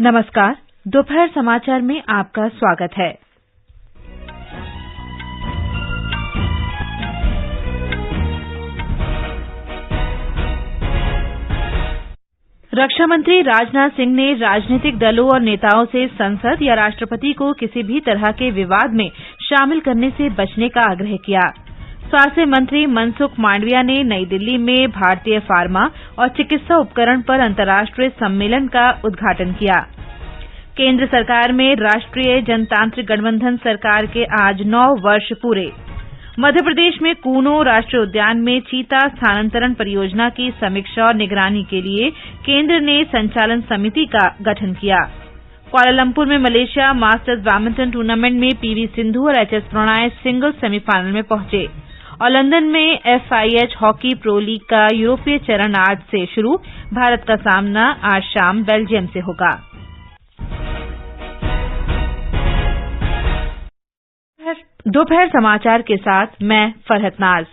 नमस्कार। दोपहर समाचार में आपका स्वागत है। रक्षा मंत्री राजनाथ सिंह ने राजनीतिक दलों और नेताओं से संसद या राष्ट्रपति को किसी भी तरह के विवाद में शामिल करने से बचने का आग्रह किया। स्वास्थ्य मंत्री मनसुख मांडविया ने नई दिल्ली में भारतीय फार्मा और चिकित्सा उपकरण पर अंतर्राष्ट्रीय सम्मेलन का उद्घाटन किया। केंद्र सरकार में राष्ट्रीय जनतांत्रिक गठबंधन सरकार के आज 9 वर्ष पूरे। मध्य प्रदेश में कूनो राष्ट्रीय उद्यान में चीता स्थानांतरण परियोजना की समीक्षा और निगरानी के लिए केंद्र ने संचालन समिति का गठन किया। कुआलालंपुर में मलेशिया मास्टर्स बैडमिंटन टूर्नामेंट में पीवी सिंधु और एचएस प्रणॉय सिंगल्स सेमीफाइनल में पहुंचे और लंदन में FIH हॉकी प्रो लीग का यूरोपीय चरण आज से शुरू। भारत का सामना आज शाम बेल्जियम से होगा। दोपहर समाचार के साथ मैं फरहत नाज।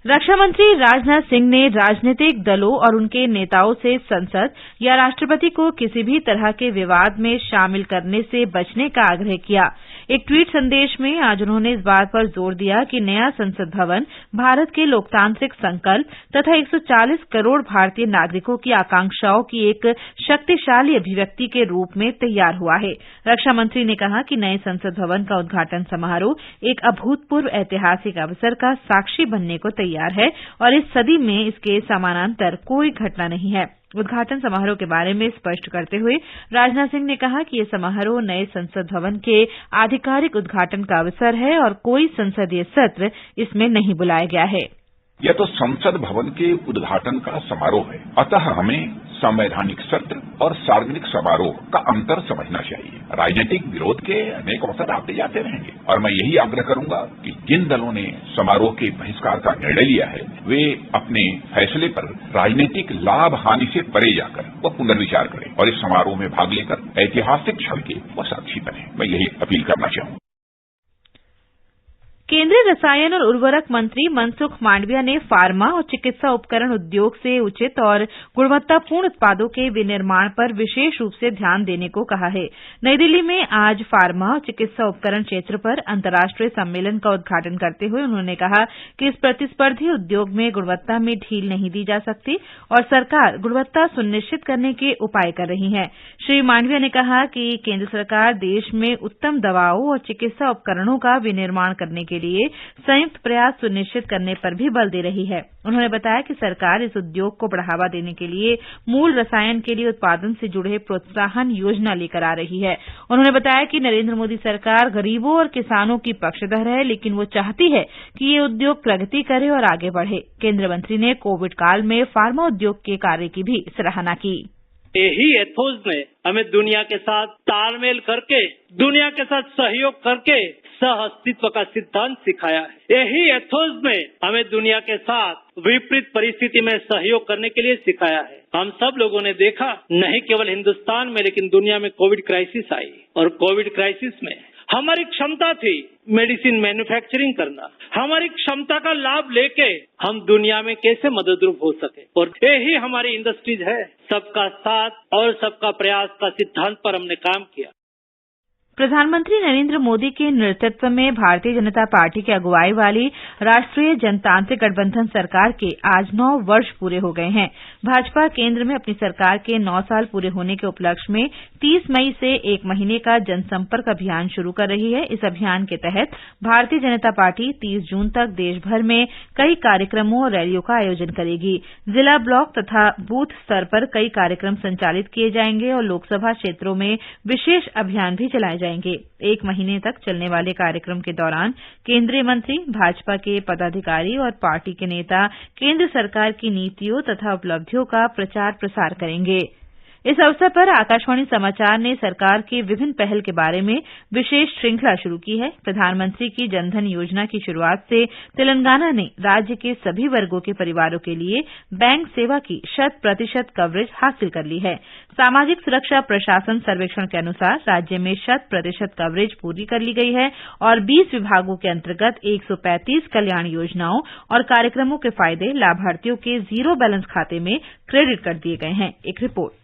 रक्षा मंत्री राजनाथ सिंह ने राजनीतिक दलों और उनके नेताओं से संसद या राष्ट्रपति को किसी भी तरह के विवाद में शामिल करने से बचने का आग्रह किया। एक ट्वीट संदेश में आज उन्होंने इस बात पर जोर दिया कि नया संसद भवन भारत के लोकतांत्रिक संकल्प तथा 140 करोड़ भारतीय नागरिकों की आकांक्षाओं की एक शक्तिशाली अभिव्यक्ति के रूप में तैयार हुआ है। रक्षा मंत्री ने कहा कि नए संसद भवन का उद्घाटन समारोह एक अभूतपूर्व ऐतिहासिक अवसर का साक्षी बनने को तैयार है और इस सदी में इसके समानांतर कोई घटना नहीं है। उद्घाटन समारोह के बारे में स्पष्ट करते हुए राजनाथ सिंह ने कहा कि यह समारोह नए संसद भवन के आधिकारिक उद्घाटन का अवसर है और कोई संसदीय सत्र इसमें नहीं बुलाया गया है। यह तो संसद भवन के उद्घाटन का समारोह है, अतः हमें संवैधानिक सत्र और सार्वजनिक समारोह का अंतर समझना चाहिए। राजनीतिक विरोध के अनेक अवसर आते जाते रहेंगे और मैं यही आग्रह करूंगा कि जिन दलों ने समारोह के बहिष्कार का निर्णय लिया है वे अपने फैसले पर राजनीतिक लाभ हानि से परे जाकर वह पुनर्विचार करें और इस समारोह में भाग लेकर ऐतिहासिक क्षण के वह साक्षी बने। मैं यही अपील करना चाहूंगा। केंद्रीय रसायन और उर्वरक मंत्री मनसुख मांडविया ने फार्मा और चिकित्सा उपकरण उद्योग से उचित और गुणवत्तापूर्ण उत्पादों के विनिर्माण पर विशेष रूप से ध्यान देने को कहा है। नई दिल्ली में आज फार्मा और चिकित्सा उपकरण क्षेत्र पर अंतर्राष्ट्रीय सम्मेलन का उद्घाटन करते हुए उन्होंने कहा कि इस प्रतिस्पर्धी उद्योग में गुणवत्ता में ढील नहीं दी जा सकती और सरकार गुणवत्ता सुनिश्चित करने के उपाय कर रही है। श्री मांडविया ने कहा कि केंद्र सरकार देश में उत्तम दवाओं और चिकित्सा उपकरणों का विनिर्माण करने के लिए संयुक्त प्रयास सुनिश्चित करने पर भी बल दे रही है। उन्होंने बताया कि सरकार इस उद्योग को बढ़ावा देने के लिए मूल रसायन के लिए उत्पादन से जुड़े प्रोत्साहन योजना लेकर आ रही है। उन्होंने बताया कि नरेंद्र मोदी सरकार गरीबों और किसानों की पक्षधर है, लेकिन वो चाहती है कि ये उद्योग प्रगति करे और आगे बढ़े। केंद्रीय मंत्री ने कोविड काल में फार्मा उद्योग के कार्य की भी सराहना की। यही एथोस ने हमें दुनिया के साथ तालमेल करके, दुनिया के साथ सहयोग करके सह अस्तित्व का सिद्धांत सिखाया है। यही एथोस ने हमें दुनिया के साथ विपरीत परिस्थिति में सहयोग करने के लिए सिखाया है। हम सब लोगों ने देखा, नहीं केवल हिंदुस्तान में लेकिन दुनिया में कोविड क्राइसिस आई और कोविड क्राइसिस में हमारी क्षमता थी मेडिसिन मैन्युफैक्चरिंग करना। हमारी क्षमता का लाभ लेके हम दुनिया में कैसे मददरूप हो सके और यही हमारी इंडस्ट्रीज है। सबका साथ और सबका प्रयास का सिद्धांत पर हमने काम किया। प्रधानमंत्री नरेंद्र मोदी के नेतृत्व में भारतीय जनता पार्टी की अगुवाई वाली राष्ट्रीय जनतांत्रिक गठबंधन सरकार के आज 9 वर्ष पूरे हो गए हैं। भाजपा केंद्र में अपनी सरकार के 9 साल पूरे होने के उपलक्ष्य में 30 मई से 1 महीने का जनसंपर्क अभियान शुरू कर रही है। इस अभियान के तहत भारतीय जनता पार्टी 30 जून तक देश भर में कई कार्यक्रमों और रैलियों का आयोजन करेगी। जिला, ब्लॉक तथा बूथ स्तर पर कई कार्यक्रम संचालित किए जाएंगे और लोकसभा क्षेत्रों में विशेष अभियान भी चलाए जाएंगे। 1 महीने तक चलने वाले कार्यक्रम के दौरान केंद्रीय मंत्री, भाजपा के पदाधिकारी और पार्टी के नेता केंद्र सरकार की नीतियों तथा उपलब्धियों का प्रचार प्रसार करेंगे। इस अवसर पर आकाशवाणी समाचार ने सरकार की विभिन्न पहल के बारे में विशेष श्रृंखला शुरू की है। प्रधानमंत्री की जनधन योजना की शुरूआत से तेलंगाना ने राज्य के सभी वर्गों के परिवारों के लिए बैंक सेवा की 100% कवरेज हासिल कर ली है। सामाजिक सुरक्षा प्रशासन सर्वेक्षण के अनुसार राज्य में 100% कवरेज पूरी कर ली गई है और 20 विभागों के अंतर्गत 135 कल्याण योजनाओं और कार्यक्रमों के फायदे लाभार्थियों के जीरो बैलेंस खाते में क्रेडिट कर दिए गए हैं। एक रिपोर्ट।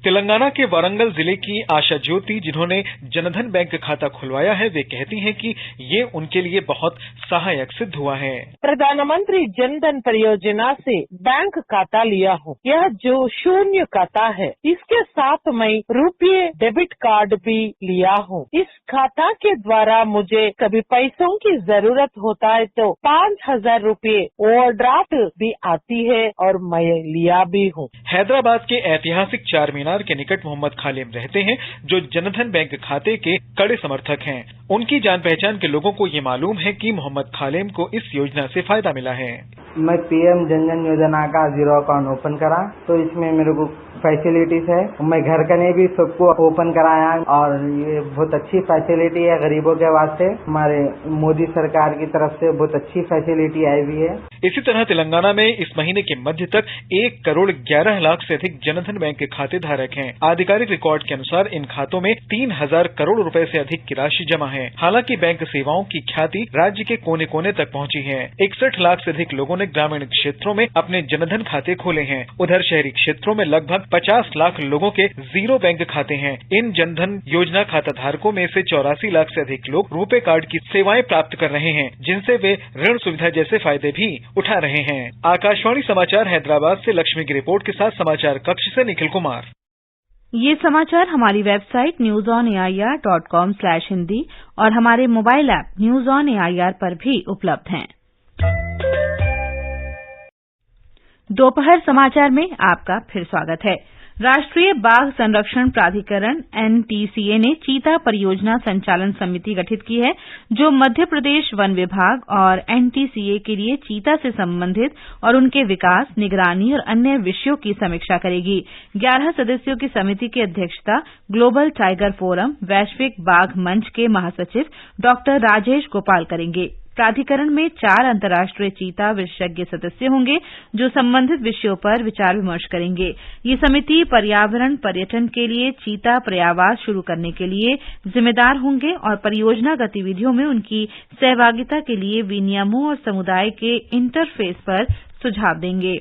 तेलंगाना के वारंगल जिले की आशा ज्योति, जिन्होंने जनधन बैंक खाता खुलवाया है, वे कहती हैं कि ये उनके लिए बहुत सहायक सिद्ध हुआ है। प्रधानमंत्री जनधन परियोजना से बैंक खाता लिया हूँ। यह जो शून्य खाता है, इसके साथ मैं रुपये डेबिट कार्ड भी लिया हूँ। इस खाता के द्वारा मुझे कभी पैसों की जरूरत होता है तो 5,000 रुपये ओवरड्राफ्ट भी आती है और मैं लिया भी हूँ। हैदराबाद के ऐतिहासिक चार मीनार के निकट मोहम्मद खालिम रहते हैं, जो जनधन बैंक खाते के कड़े समर्थक हैं। उनकी जान पहचान के लोगों को ये मालूम है कि मोहम्मद खालिम को इस योजना से फायदा मिला है। मैं पीएम जनधन योजना का जीरो अकाउंट ओपन करा तो इसमें मेरे को फैसिलिटीज है। मैं घर का नहीं भी सबको ओपन कराया और ये बहुत अच्छी फैसिलिटी है गरीबों के वास्ते। हमारे मोदी सरकार की तरफ से बहुत अच्छी फैसिलिटी आई हुई है। इसी तरह तेलंगाना में इस महीने के मध्य तक 1,11,00,000 से अधिक जनधन बैंक के खाते धारक हैं। आधिकारिक रिकॉर्ड के अनुसार इन खातों में 3,000 करोड़ रुपए से अधिक की राशि जमा है। हालांकि बैंक सेवाओं की ख्याति राज्य के कोने कोने तक पहुंची है। 61 लाख से अधिक लोगों ने ग्रामीण क्षेत्रों में अपने जनधन खाते खोले हैं। उधर शहरी क्षेत्रों में लगभग 50 लाख लोगों के जीरो बैंक खाते हैं। इन जनधन योजना खाता धारकों में से 84 लाख से अधिक लोग रुपे कार्ड की सेवाएं प्राप्त कर रहे हैं, जिनसे वे ऋण सुविधा जैसे फायदे भी उठा रहे हैं। आकाशवाणी समाचार हैदराबाद से लक्ष्मी की रिपोर्ट के साथ समाचार कक्ष से निखिल कुमार। ये समाचार हमारी वेबसाइट newsonair.com/hindi और हमारे mobile app news on AIR पर भी उपलब्ध हैं। दोपहर समाचार में आपका फिर स्वागत है। राष्ट्रीय बाघ संरक्षण प्राधिकरण एनटीसीए ने चीता परियोजना संचालन समिति गठित की है, जो मध्य प्रदेश वन विभाग और एनटीसीए के लिए चीता से संबंधित और उनके विकास, निगरानी और अन्य विषयों की समीक्षा करेगी। 11 सदस्यों की समिति की अध्यक्षता ग्लोबल टाइगर फोरम वैश्विक बाघ मंच के महासचिव डॉ राजेश गोपाल करेंगे। प्राधिकरण में 4 अंतर्राष्ट्रीय चीता विशेषज्ञ सदस्य होंगे, जो संबंधित विषयों पर विचार विमर्श करेंगे। ये समिति पर्यावरण पर्यटन के लिए चीता पर्यावास शुरू करने के लिए जिम्मेदार होंगे और परियोजना गतिविधियों में उनकी सहभागिता के लिए विनियमों और समुदाय के इंटरफेस पर सुझाव देंगे।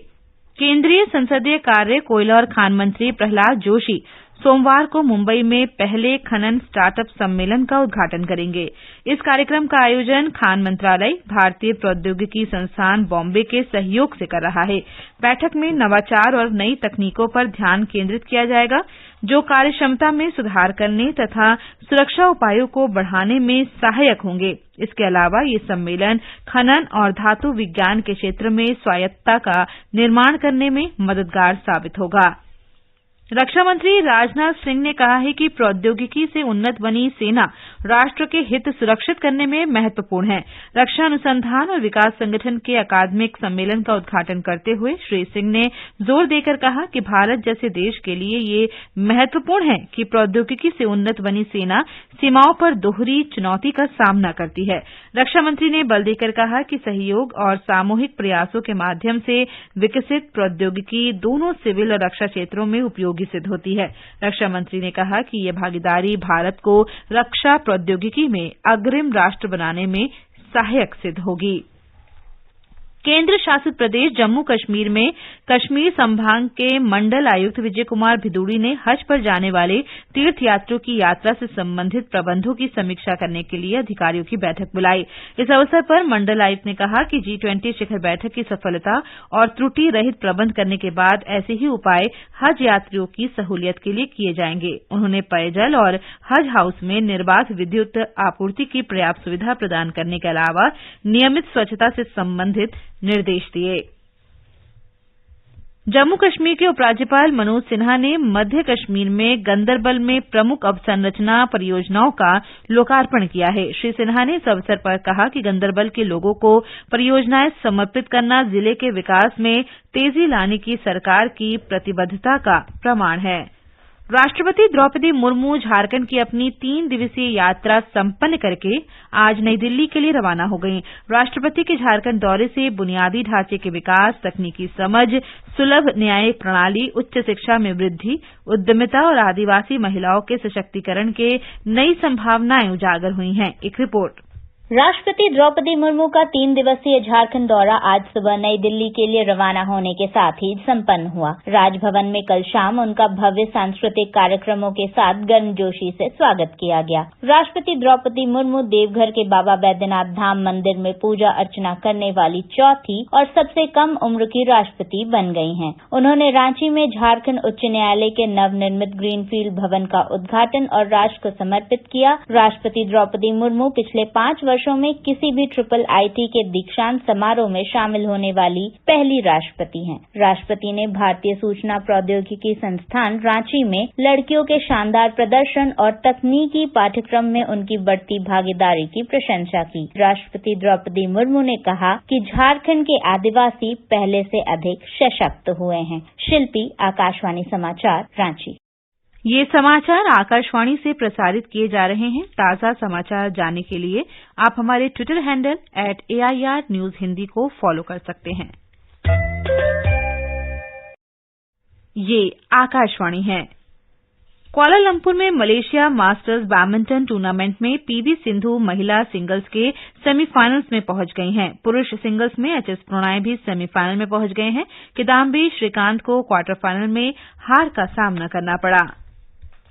केंद्रीय संसदीय कार्य, कोयला और खान मंत्री प्रहलाद जोशी सोमवार को मुंबई में पहले खनन स्टार्टअप सम्मेलन का उद्घाटन करेंगे। इस कार्यक्रम का आयोजन खान मंत्रालय, भारतीय प्रौद्योगिकी संस्थान बॉम्बे के सहयोग से कर रहा है। बैठक में नवाचार और नई तकनीकों पर ध्यान केंद्रित किया जाएगा, जो कार्यक्षमता में सुधार करने तथा सुरक्षा उपायों को बढ़ाने में सहायक होंगे। इसके अलावा ये सम्मेलन खनन और धातु विज्ञान के क्षेत्र में स्वायत्तता का निर्माण करने में मददगार साबित होगा। रक्षा मंत्री राजनाथ सिंह ने कहा है कि प्रौद्योगिकी से उन्नत बनी सेना राष्ट्र के हित सुरक्षित करने में महत्वपूर्ण है। रक्षा अनुसंधान और विकास संगठन के अकादमिक सम्मेलन का उद्घाटन करते हुए श्री सिंह ने जोर देकर कहा कि भारत जैसे देश के लिए ये महत्वपूर्ण है कि प्रौद्योगिकी से उन्नत बनी सेना सीमाओं पर दोहरी चुनौती का सामना करती है। रक्षा मंत्री ने बल देकर कहा कि सहयोग और सामूहिक प्रयासों के माध्यम से विकसित प्रौद्योगिकी दोनों सिविल और रक्षा क्षेत्रों में उपयोगी सिद्ध होती है। रक्षा मंत्री ने कहा कि यह भागीदारी भारत को रक्षा प्रौद्योगिकी में अग्रिम राष्ट्र बनाने में सहायक सिद्ध होगी। केंद्र शासित प्रदेश जम्मू कश्मीर में कश्मीर संभाग के मंडल आयुक्त विजय कुमार भिदुड़ी ने हज पर जाने वाले तीर्थयात्रियों की यात्रा से संबंधित प्रबंधों की समीक्षा करने के लिए अधिकारियों की बैठक बुलाई। इस अवसर पर मंडल आयुक्त ने कहा कि G20 शिखर बैठक की सफलता और त्रुटि रहित प्रबंध करने के बाद ऐसे ही उपाय हज यात्रियों की सहूलियत के लिए किए जाएंगे। उन्होंने पेयजल और हज हाउस में निर्बाध विद्युत आपूर्ति की पर्याप्त सुविधा प्रदान करने के अलावा नियमित स्वच्छता से संबंधित निर्देश दिए। जम्मू कश्मीर के उपराज्यपाल मनोज सिन्हा ने मध्य कश्मीर में गंदरबल में प्रमुख अवसंरचना परियोजनाओं का लोकार्पण किया है। श्री सिन्हा ने इस अवसर पर कहा कि गंदरबल के लोगों को परियोजनाएं समर्पित करना जिले के विकास में तेजी लाने की सरकार की प्रतिबद्धता का प्रमाण है। राष्ट्रपति द्रौपदी मुर्मू झारखंड की अपनी 3 दिवसीय यात्रा संपन्न करके आज नई दिल्ली के लिए रवाना हो गईं। राष्ट्रपति के झारखंड दौरे से बुनियादी ढांचे के विकास, तकनीकी समझ, सुलभ न्यायिक प्रणाली, उच्च शिक्षा में वृद्धि, उद्यमिता और आदिवासी महिलाओं के सशक्तिकरण के नई संभावनाएं उजागर हुई हैं। एक रिपोर्ट। राष्ट्रपति द्रौपदी मुर्मू का 3 दिवसीय झारखंड दौरा आज सुबह नई दिल्ली के लिए रवाना होने के साथ ही संपन्न हुआ। राजभवन में कल शाम उनका भव्य सांस्कृतिक कार्यक्रमों के साथ गर्मजोशी से स्वागत किया गया। राष्ट्रपति द्रौपदी मुर्मू देवघर के बाबा बैद्यनाथ धाम मंदिर में पूजा अर्चना करने वाली चौथी और सबसे कम उम्र की राष्ट्रपति बन गई हैं। उन्होंने रांची में झारखंड उच्च न्यायालय के नवनिर्मित ग्रीनफील्ड भवन का उद्घाटन और राष्ट्र को समर्पित किया। राष्ट्रपति द्रौपदी मुर्मू पिछले 5 वर्षों में किसी भी IIIT के दीक्षांत समारोह में शामिल होने वाली पहली राष्ट्रपति हैं। राष्ट्रपति ने भारतीय सूचना प्रौद्योगिकी संस्थान रांची में लड़कियों के शानदार प्रदर्शन और तकनीकी पाठ्यक्रम में उनकी बढ़ती भागीदारी की प्रशंसा की। राष्ट्रपति द्रौपदी मुर्मू ने कहा कि झारखंड के आदिवासी पहले से अधिक सशक्त हुए हैं। शिल्पी, आकाशवाणी समाचार, रांची। ये समाचार आकाशवाणी से प्रसारित किए जा रहे हैं। ताजा समाचार जानने के लिए आप हमारे Twitter handle @AIR News Hindi को फॉलो कर सकते हैं। ये आकाशवाणी है। कुआलालंपुर में मलेशिया मास्टर्स बैडमिंटन टूर्नामेंट में पीवी सिंधु महिला सिंगल्स के सेमीफाइनल्स में पहुंच गई हैं। पुरुष सिंगल्स में एचएस प्रणॉय भी सेमीफाइनल में पहुंच गए हैं। किदाम्बी श्रीकांत को क्वार्टर फाइनल में हार का सामना करना पड़ा।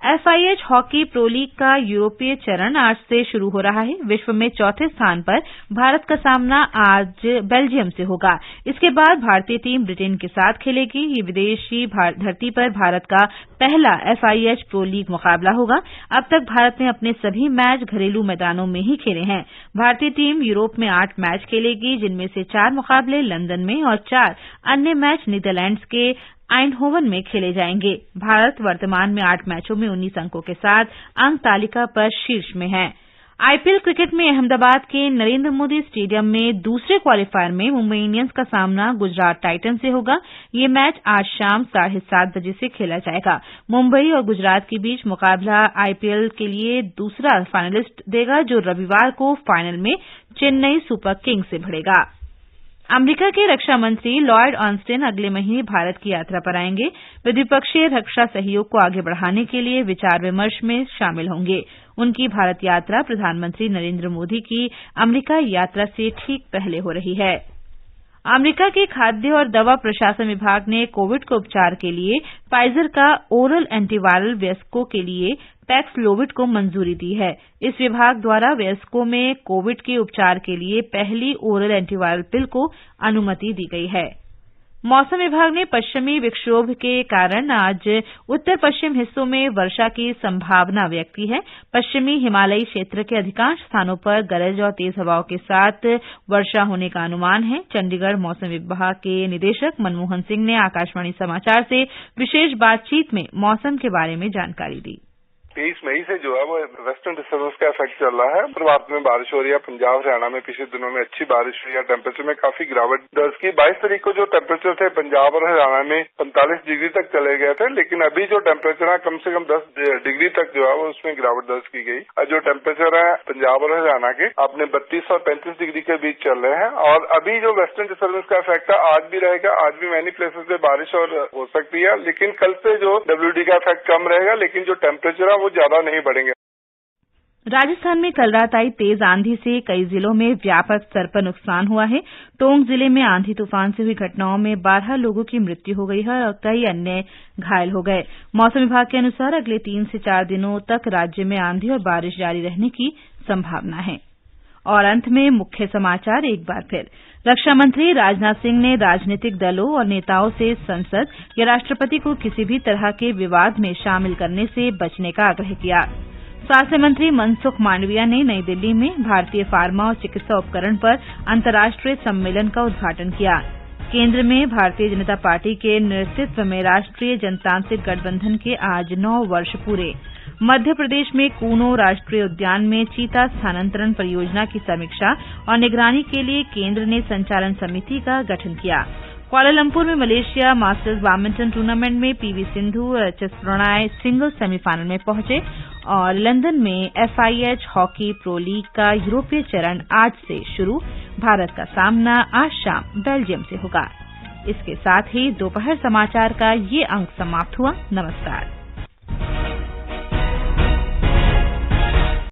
FIH हॉकी प्रो लीग का यूरोपीय चरण आज से शुरू हो रहा है। विश्व में चौथे स्थान पर भारत का सामना आज बेल्जियम से होगा। इसके बाद भारतीय टीम ब्रिटेन के साथ खेलेगी। ये विदेशी धरती पर भारत का पहला FIH प्रो लीग मुकाबला होगा। अब तक भारत ने अपने सभी मैच घरेलू मैदानों में ही खेले हैं। भारतीय टीम यूरोप में 8 मैच खेलेगी, जिनमें से 4 मुकाबले लंदन में और 4 अन्य मैच नीदरलैंड्स के आइंडहोवन में खेले जाएंगे। भारत वर्तमान में 8 मैचों में 19 अंकों के साथ अंक तालिका पर शीर्ष में है। IPL क्रिकेट में अहमदाबाद के नरेंद्र मोदी स्टेडियम में दूसरे क्वालीफायर में मुंबई इंडियंस का सामना गुजरात टाइटन से होगा। ये मैच आज शाम 7:30 बजे से खेला जाएगा। मुंबई और गुजरात के बीच मुकाबला IPL के लिए दूसरा फाइनलिस्ट देगा, जो रविवार को फाइनल में चेन्नई सुपर किंग्स से भिड़ेगा। अमेरिका के रक्षा मंत्री लॉयड ऑस्टिन अगले महीने भारत की यात्रा पर आएंगे। वे द्विपक्षीय रक्षा सहयोग को आगे बढ़ाने के लिए विचार विमर्श में शामिल होंगे। उनकी भारत यात्रा प्रधानमंत्री नरेंद्र मोदी की अमेरिका यात्रा से ठीक पहले हो रही है। अमेरिका के खाद्य और दवा प्रशासन विभाग ने कोविड के उपचार के लिए फाइजर का ओरल एंटीवायरल वयस्कों के लिए पैक्सलोविड को मंजूरी दी है। इस विभाग द्वारा वयस्कों में कोविड के उपचार के लिए पहली ओरल एंटीवायरल पिल को अनुमति दी गई है। मौसम विभाग ने पश्चिमी विक्षोभ के कारण आज उत्तर पश्चिम हिस्सों में वर्षा की संभावना व्यक्त की है। पश्चिमी हिमालयी क्षेत्र के अधिकांश स्थानों पर गरज और तेज हवाओं के साथ वर्षा होने का अनुमान है। चंडीगढ़ मौसम विभाग के निदेशक मनमोहन सिंह ने आकाशवाणी समाचार से विशेष बातचीत में मौसम के बारे में जानकारी दी। 23 मई से जो है वो वेस्टर्न डिस्टर्बेंस का इफेक्ट चल रहा है। भारत में बारिश हो रही है। पंजाब हरियाणा में पिछले दिनों में अच्छी बारिश हुई है। टेम्परेचर में काफी गिरावट दर्ज की। 22 तारीख को जो टेम्परेचर थे पंजाब और हरियाणा में 45 डिग्री तक चले गए थे, लेकिन अभी जो टेम्परेचर है कम से कम 10 डिग्री तक जो है वो उसमें गिरावट दर्ज की गई। जो टेम्परेचर है पंजाब और हरियाणा के अपने 32 और 35 डिग्री के बीच चल रहे हैं। और अभी जो वेस्टर्न डिस्टर्बेंस का इफेक्ट है आज भी रहेगा। आज भी मैनी प्लेसेस पे बारिश और हो सकती है, लेकिन कल से जो WD का इफेक्ट कम रहेगा, लेकिन जो टेम्परेचर है वो ज्यादा नहीं बढ़ेगा। राजस्थान में कल रात आई तेज आंधी से कई जिलों में व्यापक स्तर पर नुकसान हुआ है। टोंक जिले में आंधी तूफान से हुई घटनाओं में 12 लोगों की मृत्यु हो गई है और कई अन्य घायल हो गए। मौसम विभाग के अनुसार अगले 3 से 4 दिनों तक राज्य में आंधी और बारिश जारी रहने की संभावना है। और अंत में मुख्य समाचार एक बार फिर। रक्षा मंत्री राजनाथ सिंह ने राजनीतिक दलों और नेताओं से संसद या राष्ट्रपति को किसी भी तरह के विवाद में शामिल करने से बचने का आग्रह किया। स्वास्थ्य मंत्री मनसुख मांडविया ने नई दिल्ली में भारतीय फार्मा और चिकित्सा उपकरण पर अंतर्राष्ट्रीय सम्मेलन का उद्घाटन किया। केंद्र में भारतीय जनता पार्टी के नेतृत्व में राष्ट्रीय जनतांत्रिक गठबंधन के आज 9 वर्ष पूरे। मध्य प्रदेश में कूनो राष्ट्रीय उद्यान में चीता स्थानांतरण परियोजना की समीक्षा और निगरानी के लिए केंद्र ने संचालन समिति का गठन किया। कुआलालंपुर में मलेशिया मास्टर्स बैडमिंटन टूर्नामेंट में पीवी सिंधु और एचएस प्रणॉय सिंगल्स सेमीफाइनल में पहुंचे और लंदन में FIH हॉकी प्रो लीग का यूरोपीय चरण आज से शुरू। भारत का सामना आज शाम बेल्जियम से होगा। इसके साथ ही दोपहर समाचार का ये अंक समाप्त हुआ। नमस्कार।